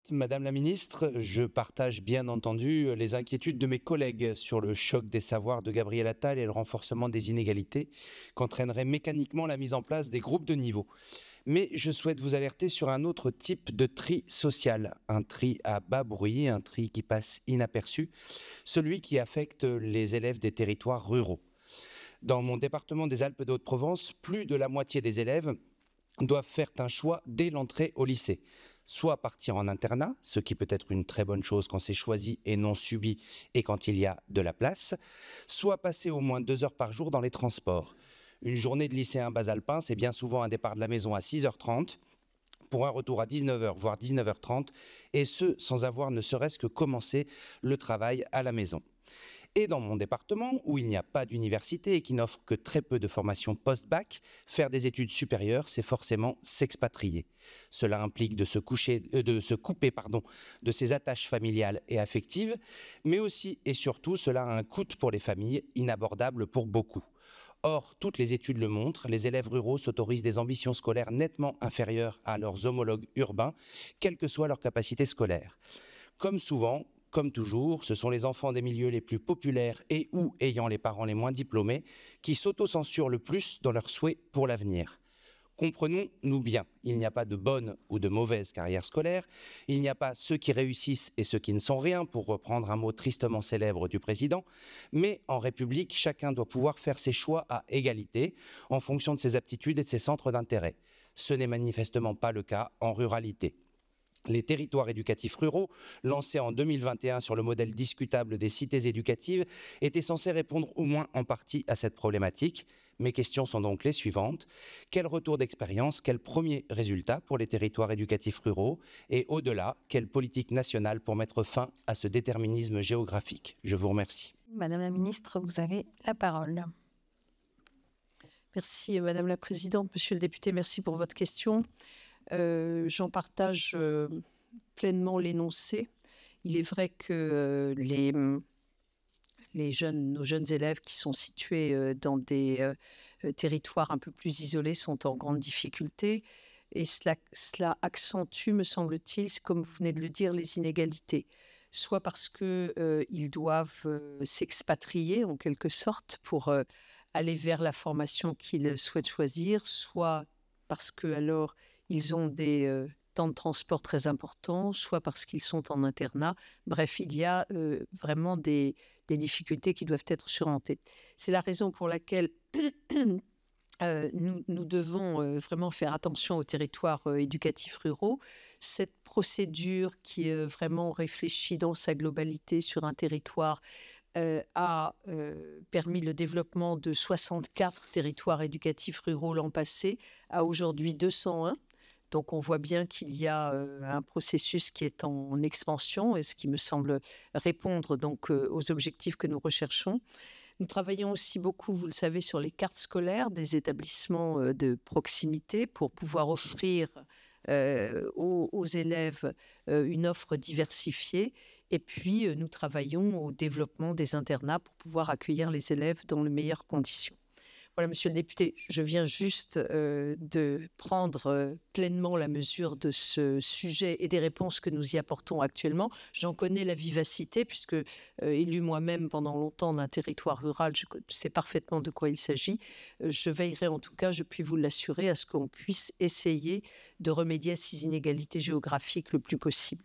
Madame la ministre, je partage bien entendu les inquiétudes de mes collègues sur le choc des savoirs de Gabriel Attal et le renforcement des inégalités qu'entraînerait mécaniquement la mise en place des groupes de niveau. Mais je souhaite vous alerter sur un autre type de tri social, un tri à bas bruit, un tri qui passe inaperçu, celui qui affecte les élèves des territoires ruraux. Dans mon département des Alpes de Haute-Provence, plus de la moitié des élèves doivent faire un choix dès l'entrée au lycée. Soit partir en internat, ce qui peut être une très bonne chose quand c'est choisi et non subi et quand il y a de la place, soit passer au moins 2 heures par jour dans les transports. Une journée de lycéen basalpin, c'est bien souvent un départ de la maison à 6h30 pour un retour à 19h, voire 19h30, et ce, sans avoir ne serait-ce que commencé le travail à la maison. Et dans mon département, où il n'y a pas d'université et qui n'offre que très peu de formation post-bac, faire des études supérieures, c'est forcément s'expatrier. Cela implique de se couper de ses attaches familiales et affectives, mais aussi et surtout, cela a un coût pour les familles, inabordable pour beaucoup. Or, toutes les études le montrent, les élèves ruraux s'autorisent des ambitions scolaires nettement inférieures à leurs homologues urbains, quelle que soit leur capacité scolaire. Comme souvent, comme toujours, ce sont les enfants des milieux les plus populaires et ou ayant les parents les moins diplômés qui s'autocensurent le plus dans leurs souhaits pour l'avenir. Comprenons-nous bien, il n'y a pas de bonne ou de mauvaise carrière scolaire, il n'y a pas ceux qui réussissent et ceux qui ne sont rien, pour reprendre un mot tristement célèbre du président, mais en République, chacun doit pouvoir faire ses choix à égalité, en fonction de ses aptitudes et de ses centres d'intérêt. Ce n'est manifestement pas le cas en ruralité. Les territoires éducatifs ruraux, lancés en 2021 sur le modèle discutable des cités éducatives, étaient censés répondre au moins en partie à cette problématique. Mes questions sont donc les suivantes. Quel retour d'expérience, quel premier résultat pour les territoires éducatifs ruraux et au-delà, quelle politique nationale pour mettre fin à ce déterminisme géographique? Je vous remercie. Madame la ministre, vous avez la parole. Merci Madame la Présidente. Monsieur le député, merci pour votre question. J'en partage pleinement l'énoncé. Il est vrai que nos jeunes élèves qui sont situés dans des territoires un peu plus isolés sont en grande difficulté. Et cela accentue, me semble-t-il, comme vous venez de le dire, les inégalités. Soit parce qu'ils doivent s'expatrier en quelque sorte pour aller vers la formation qu'ils souhaitent choisir, soit parce que alors ils ont des temps de transport très importants, soit parce qu'ils sont en internat. Bref, il y a vraiment des difficultés qui doivent être surmontées. C'est la raison pour laquelle nous devons vraiment faire attention aux territoires éducatifs ruraux. Cette procédure qui est vraiment réfléchie dans sa globalité sur un territoire a permis le développement de 64 territoires éducatifs ruraux l'an passé, à aujourd'hui 201. Donc on voit bien qu'il y a un processus qui est en expansion, et ce qui me semble répondre donc aux objectifs que nous recherchons. Nous travaillons aussi beaucoup, vous le savez, sur les cartes scolaires des établissements de proximité pour pouvoir offrir aux élèves une offre diversifiée. Et puis, nous travaillons au développement des internats pour pouvoir accueillir les élèves dans les meilleures conditions. Voilà, monsieur le député, je viens juste de prendre pleinement la mesure de ce sujet et des réponses que nous y apportons actuellement. J'en connais la vivacité, puisque élu moi-même pendant longtemps d'un territoire rural, je sais parfaitement de quoi il s'agit. Je veillerai en tout cas, je puis vous l'assurer, à ce qu'on puisse essayer de remédier à ces inégalités géographiques le plus possible.